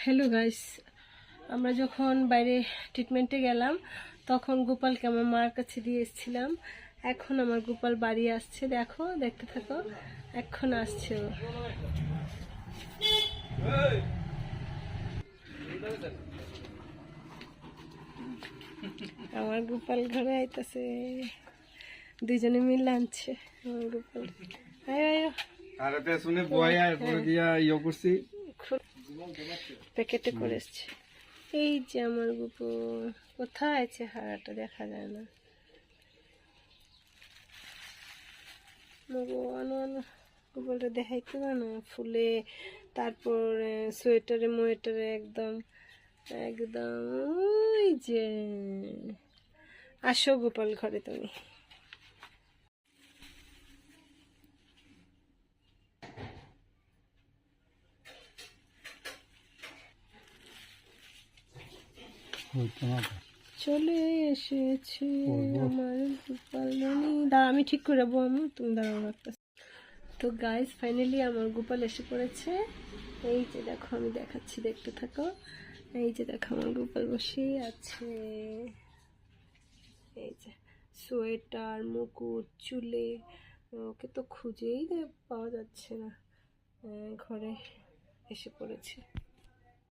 Hello guys, আমরা যখন বাইরে ট্রিটমেন্টে গেলাম তখন গোপালকে আমার মার কাছে দিয়ে এসেছিলাম। এখন আমার গোপাল বাড়ি আসছে, দেখো, দেখতে থাকো, এখন আসছে ও। আমার গোপাল ঘরে আইতাছে, দুইজনে মিলে আনছে আমার গোপাল। আয় আয় আর পেছনে বয় আর পরে দিয়া ইয়ে করছি, প্যাকেটে করে এসছে। এই যে আমার গোপাল, কোথায় চেহারাটা দেখা যায় না। গোপালটা দেখাইতে না ফুলে, তারপর সোয়েটারে মোয়েটারে একদম একদম। ওই যে আসো গোপাল ঘরে তুমি। চলে এসেছে আমার গোপাল রানী। দাঁড়া, আমি ঠিক করে যাবো, তুমি দাঁড়াও একটা। তো গাইস, ফাইনালি আমার গোপাল এসে পড়েছে। এই যে দেখো, আমি দেখাচ্ছি, দেখতে থাকো। এই যে দেখো, আমার গোপাল বসেই আছে। এই যে সোয়েটার, মুকুট, চুলে, ওকে তো খুঁজেই পাওয়া যাচ্ছে না, ঘরে এসে পড়েছে।